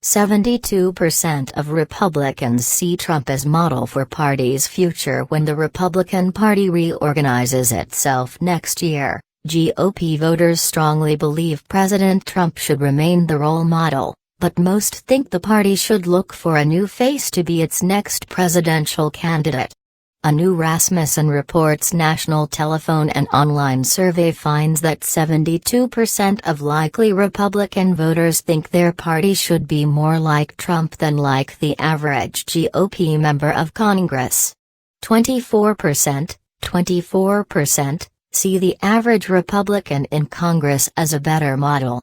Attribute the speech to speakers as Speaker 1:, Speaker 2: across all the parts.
Speaker 1: 72% of Republicans see Trump as model for party's future when the Republican Party reorganizes itself next year. GOP voters strongly believe President Trump should remain the role model, but most think the party should look for a new face to be its next presidential candidate. A new Rasmussen Reports national telephone and online survey finds that 72% of likely Republican voters think their party should be more like Trump than like the average GOP member of Congress. 24% see the average Republican in Congress as a better model.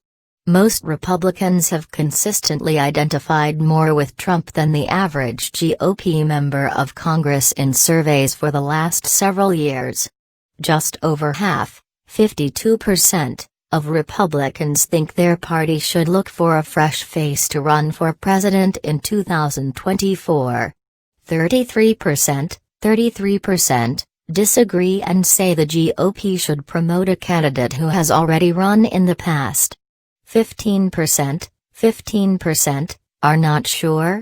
Speaker 1: Most Republicans have consistently identified more with Trump than the average GOP member of Congress in surveys for the last several years. Just over half, 52%, of Republicans think their party should look for a fresh face to run for president in 2024. 33% disagree and say the GOP should promote a candidate who has already run in the past. 15% are not sure.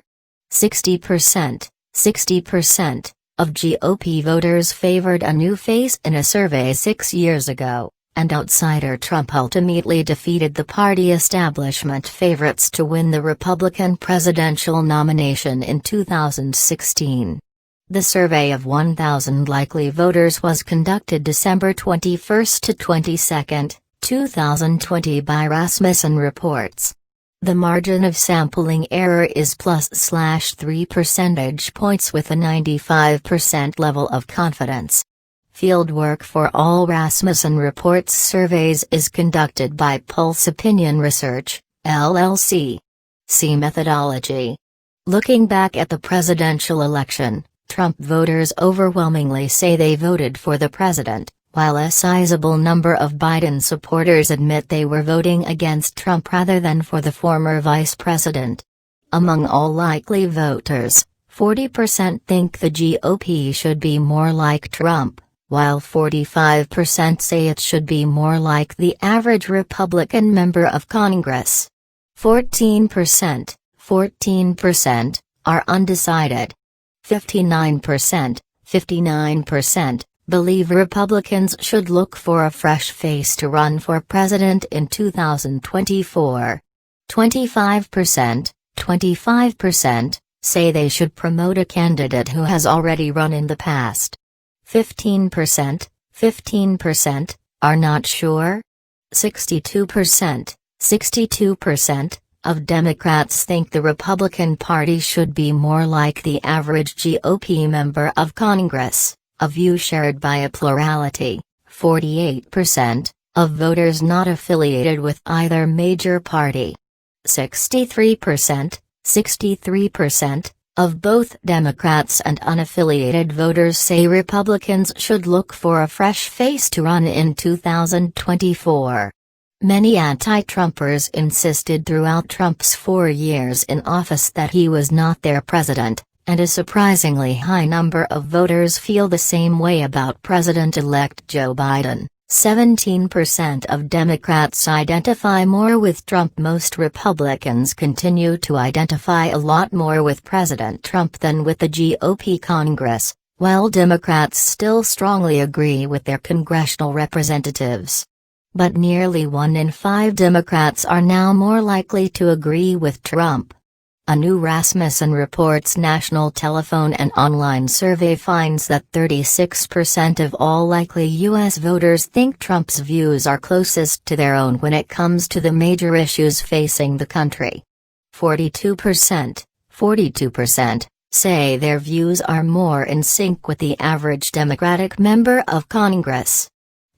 Speaker 1: 60% of GOP voters favored a new face in a survey 6 years ago, and outsider Trump ultimately defeated the party establishment favorites to win the Republican presidential nomination in 2016. The survey of 1,000 likely voters was conducted December 21 to 22, 2020 by Rasmussen Reports. The margin of sampling error is +/3 percentage points with a 95% level of confidence. Fieldwork for all Rasmussen Reports surveys is conducted by Pulse Opinion Research, LLC. See methodology. Looking back at the presidential election, Trump voters overwhelmingly say they voted for the president, while a sizable number of Biden supporters admit they were voting against Trump rather than for the former vice president. Among all likely voters, 40% think the GOP should be more like Trump, while 45% say it should be more like the average Republican member of Congress. 14% are undecided. 59% believe Republicans should look for a fresh face to run for president in 2024. 25% say they should promote a candidate who has already run in the past. 15% are not sure. 62% of Democrats think the Republican Party should be more like the average GOP member of Congress, a view shared by a plurality, 48%, of voters not affiliated with either major party. 63% of both Democrats and unaffiliated voters say Republicans should look for a fresh face to run in 2024. Many anti-Trumpers insisted throughout Trump's 4 years in office that he was not their president, and a surprisingly high number of voters feel the same way about President-elect Joe Biden. 17% of Democrats identify more with Trump. Most Republicans continue to identify a lot more with President Trump than with the GOP Congress, while Democrats still strongly agree with their congressional representatives. But nearly 1 in 5 Democrats are now more likely to agree with Trump. A new Rasmussen Reports national telephone and online survey finds that 36% of all likely U.S. voters think Trump's views are closest to their own when it comes to the major issues facing the country. 42% say their views are more in sync with the average Democratic member of Congress.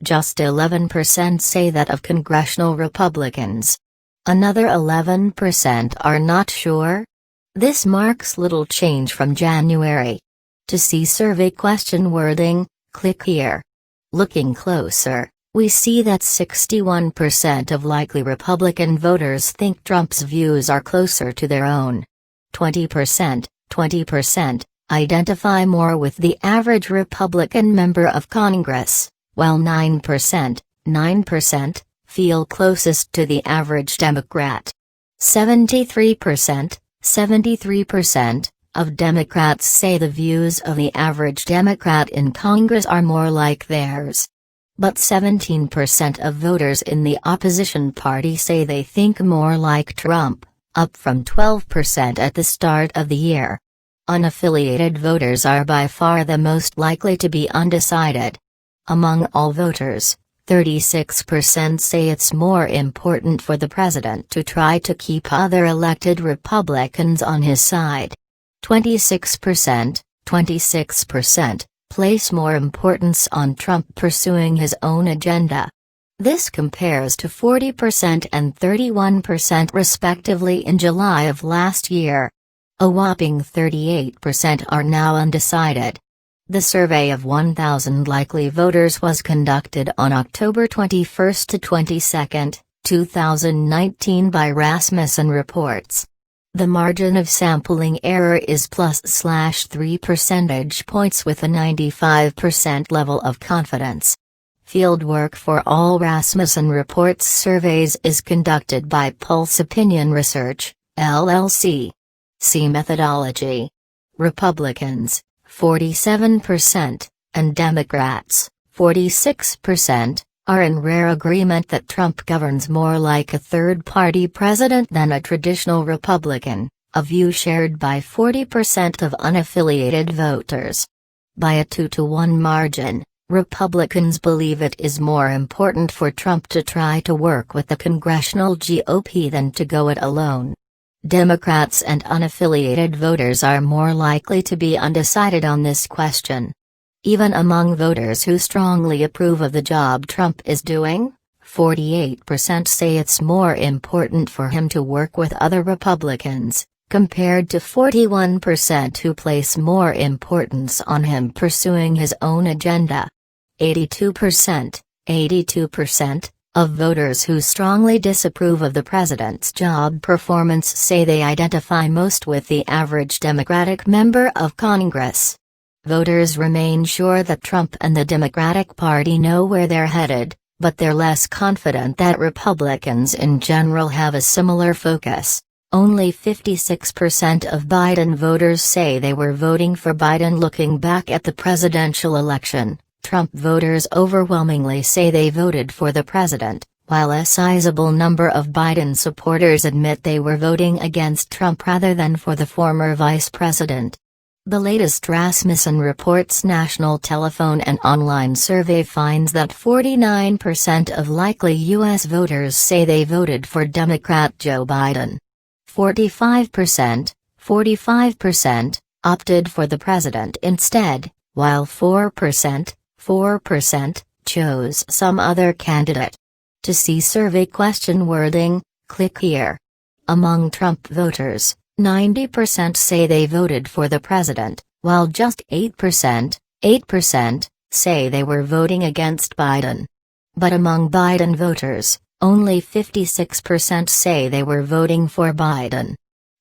Speaker 1: Just 11% say that of congressional Republicans. Another 11% are not sure. This marks little change from January. To see survey question wording, click here. Looking closer, we see that 61% of likely Republican voters think Trump's views are closer to their own. 20% identify more with the average Republican member of Congress, while 9% feel closest to the average Democrat. 73% of Democrats say the views of the average Democrat in Congress are more like theirs. But 17% of voters in the opposition party say they think more like Trump, up from 12% at the start of the year. Unaffiliated voters are by far the most likely to be undecided. Among all voters, 36% say it's more important for the president to try to keep other elected Republicans on his side. 26% place more importance on Trump pursuing his own agenda. This compares to 40% and 31% respectively in July of last year. A whopping 38% are now undecided. The survey of 1,000 likely voters was conducted on October 21 to 22, 2019 by Rasmussen Reports. The margin of sampling error is +/3 percentage points with a 95% level of confidence. Fieldwork for all Rasmussen Reports surveys is conducted by Pulse Opinion Research, LLC. See methodology. Republicans, 47%, and Democrats, 46%, are in rare agreement that Trump governs more like a third-party president than a traditional Republican, a view shared by 40% of unaffiliated voters. By a 2-to-1 margin, Republicans believe it is more important for Trump to try to work with the congressional GOP than to go it alone. Democrats and unaffiliated voters are more likely to be undecided on this question. Even among voters who strongly approve of the job Trump is doing, 48% say it's more important for him to work with other Republicans, compared to 41% who place more importance on him pursuing his own agenda. 82% of voters who strongly disapprove of the president's job performance say they identify most with the average Democratic member of Congress. Voters remain sure that Trump and the Democratic Party know where they're headed, but they're less confident that Republicans in general have a similar focus. Only 56% of Biden voters say they were voting for Biden looking back at the presidential election. Trump voters overwhelmingly say they voted for the president, while a sizable number of Biden supporters admit they were voting against Trump rather than for the former vice president. The latest Rasmussen Reports national telephone and online survey finds that 49% of likely U.S. voters say they voted for Democrat Joe Biden. 45% opted for the president instead, while 4% chose some other candidate. To see survey question wording, click here. Among Trump voters, 90% say they voted for the president, while just 8% say they were voting against Biden. But among Biden voters, only 56% say they were voting for Biden.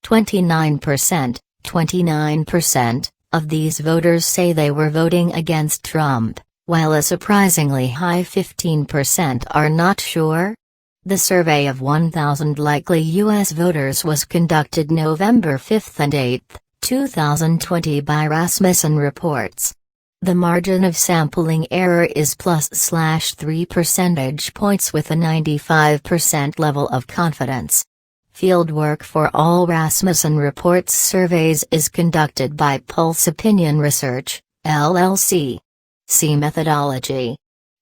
Speaker 1: 29% of these voters say they were voting against Trump, while a surprisingly high 15% are not sure. The survey of 1,000 likely U.S. voters was conducted November 5 and 8, 2020 by Rasmussen Reports. The margin of sampling error is +/3 percentage points with a 95% level of confidence. Fieldwork for all Rasmussen Reports surveys is conducted by Pulse Opinion Research, LLC. See methodology.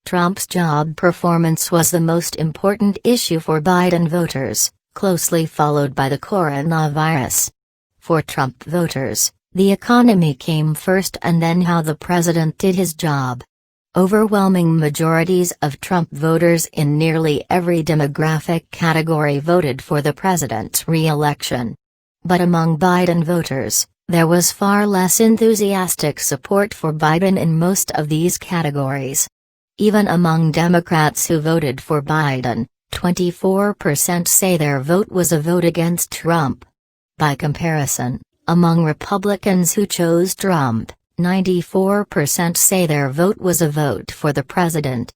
Speaker 1: Trump's job performance was the most important issue for Biden voters, closely followed by the coronavirus. For Trump voters, the economy came first and then how the president did his job. Overwhelming majorities of Trump voters in nearly every demographic category voted for the president's re-election. But among Biden voters, there was far less enthusiastic support for Biden in most of these categories. Even among Democrats who voted for Biden, 24% say their vote was a vote against Trump. By comparison, among Republicans who chose Trump, 94% say their vote was a vote for the president.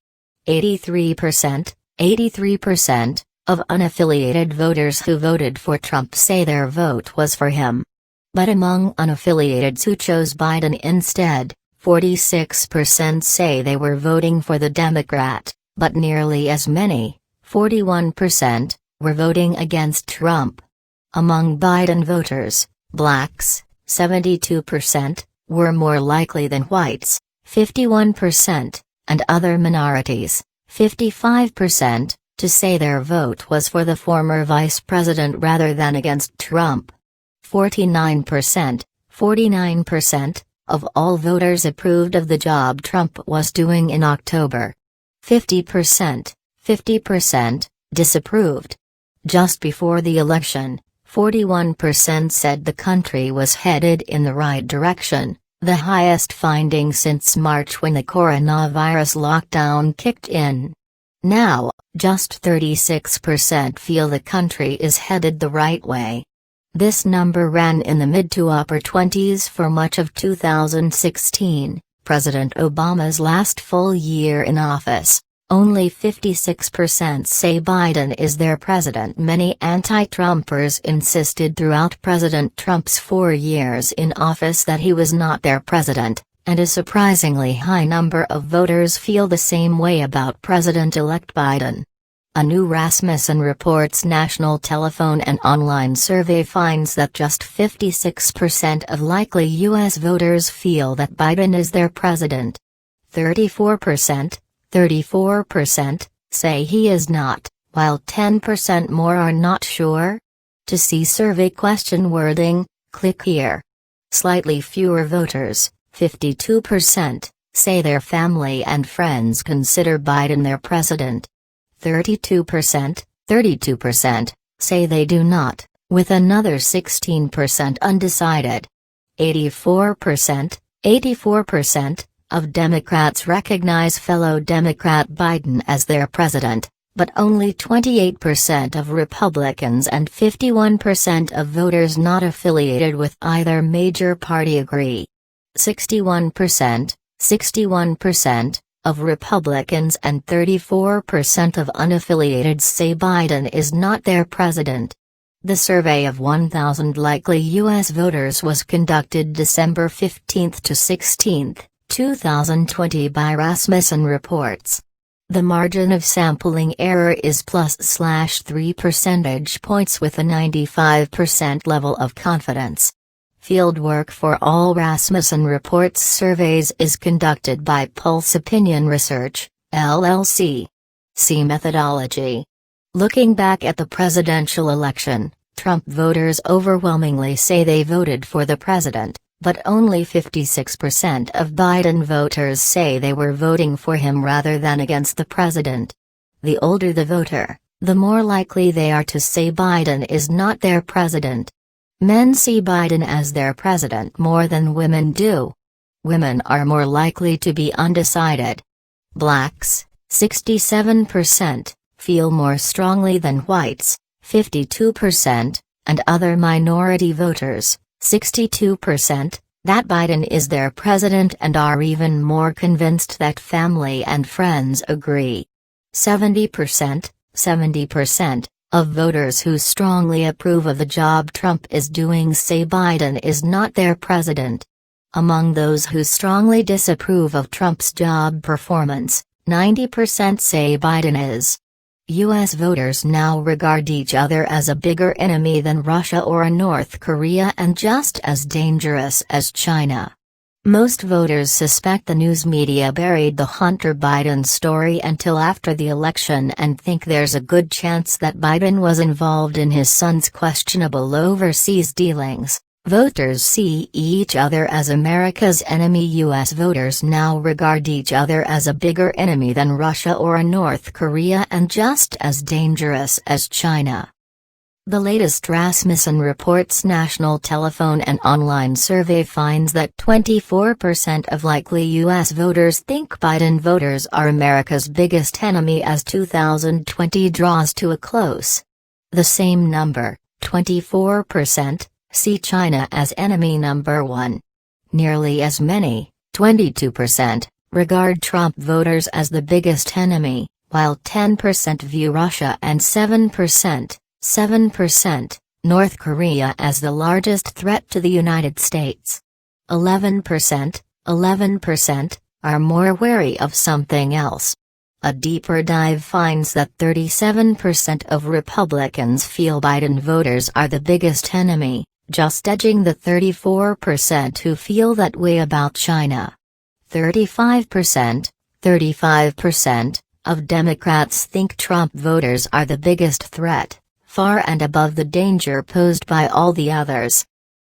Speaker 1: 83% of unaffiliated voters who voted for Trump say their vote was for him. But among unaffiliateds who chose Biden instead, 46% say they were voting for the Democrat, but nearly as many, 41%, were voting against Trump. Among Biden voters, blacks, 72%, were more likely than whites, 51%, and other minorities, 55%, to say their vote was for the former vice president rather than against Trump. 49%, of all voters approved of the job Trump was doing in October. 50% disapproved. Just before the election, 41% said the country was headed in the right direction, the highest finding since March when the coronavirus lockdown kicked in. Now, just 36% feel the country is headed the right way. This number ran in the mid to upper 20s for much of 2016, President Obama's last full year in office. Only 56% say Biden is their president. Many anti-Trumpers insisted throughout President Trump's 4 years in office that he was not their president, and a surprisingly high number of voters feel the same way about President-elect Biden. A new Rasmussen Reports national telephone and online survey finds that just 56% of likely U.S. voters feel that Biden is their president. 34% say he is not, while 10% more are not sure. To see survey question wording, click here. Slightly fewer voters, 52%, say their family and friends consider Biden their president. 32% say they do not, with another 16% undecided. 84% of Democrats recognize fellow Democrat Biden as their president, but only 28% of Republicans and 51% of voters not affiliated with either major party agree. 61% of Republicans and 34% of unaffiliated say Biden is not their president. The survey of 1,000 likely U.S. voters was conducted December 15 to 16, 2020 by Rasmussen Reports. The margin of sampling error is +/3 percentage points with a 95% level of confidence. Fieldwork for all Rasmussen Reports surveys is conducted by Pulse Opinion Research, LLC. See methodology. Looking back at the presidential election, Trump voters overwhelmingly say they voted for the president, but only 56% of Biden voters say they were voting for him rather than against the president. The older the voter, the more likely they are to say Biden is not their president. Men see Biden as their president more than women do. Women are more likely to be undecided. Blacks, 67%, feel more strongly than whites, 52%, and other minority voters, 62%, that Biden is their president and are even more convinced that family and friends agree. 70% of voters who strongly approve of the job Trump is doing say Biden is not their president. Among those who strongly disapprove of Trump's job performance, 90% say Biden is. U.S. voters now regard each other as a bigger enemy than Russia or North Korea and just as dangerous as China. Most voters suspect the news media buried the Hunter Biden story until after the election and think there's a good chance that Biden was involved in his son's questionable overseas dealings. Voters see each other as America's enemy. U.S. voters now regard each other as a bigger enemy than Russia or North Korea and just as dangerous as China. The latest Rasmussen Reports national telephone and online survey finds that 24% of likely U.S. voters think Biden voters are America's biggest enemy as 2020 draws to a close. The same number, 24%, see China as enemy number one. Nearly as many, 22%, regard Trump voters as the biggest enemy, while 10% view Russia and 7%, North Korea as the largest threat to the United States. 11% are more wary of something else. A deeper dive finds that 37% of Republicans feel Biden voters are the biggest enemy, just edging the 34% who feel that way about China. 35% of Democrats think Trump voters are the biggest threat, far and above the danger posed by all the others.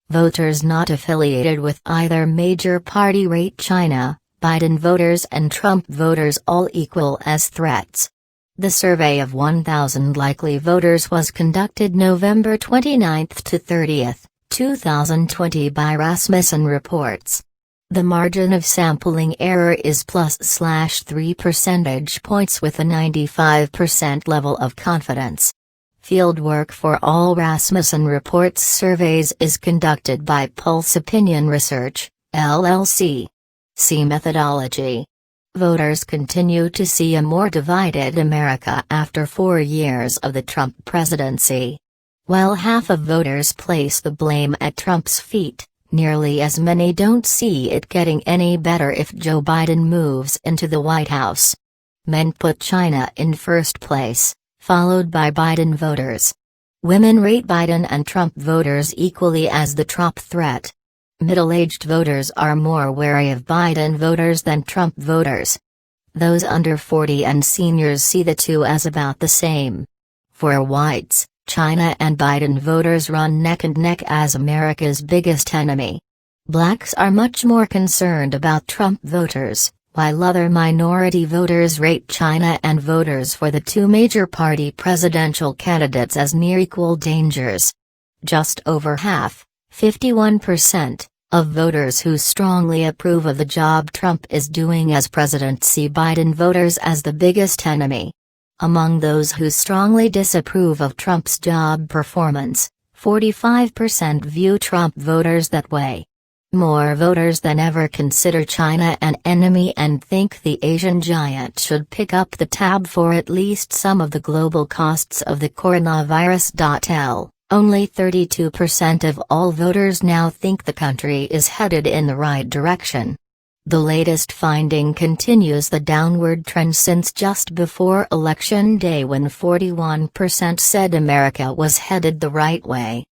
Speaker 1: Voters not affiliated with either major party rate China, Biden voters and Trump voters all equal as threats. The survey of 1,000 likely voters was conducted November 29 to 30, 2020 by Rasmussen Reports. The margin of sampling error is +/3 percentage points with a 95% level of confidence. Fieldwork for all Rasmussen Reports surveys is conducted by Pulse Opinion Research, LLC. See methodology. Voters continue to see a more divided America after 4 years of the Trump presidency. While half of voters place the blame at Trump's feet, nearly as many don't see it getting any better if Joe Biden moves into the White House. Men put China in first place, followed by Biden voters. Women rate Biden and Trump voters equally as the top threat. Middle-aged voters are more wary of Biden voters than Trump voters. Those under 40 and seniors see the two as about the same. For whites, China and Biden voters run neck and neck as America's biggest enemy. Blacks are much more concerned about Trump voters, while other minority voters rate China and voters for the two major party presidential candidates as near equal dangers. Just over half, 51%, of voters who strongly approve of the job Trump is doing as president see Biden voters as the biggest enemy. Among those who strongly disapprove of Trump's job performance, 45% view Trump voters that way. More voters than ever consider China an enemy and think the Asian giant should pick up the tab for at least some of the global costs of the coronavirus. Only 32% of all voters now think the country is headed in the right direction. The latest finding continues the downward trend since just before Election Day when 41% said America was headed the right way.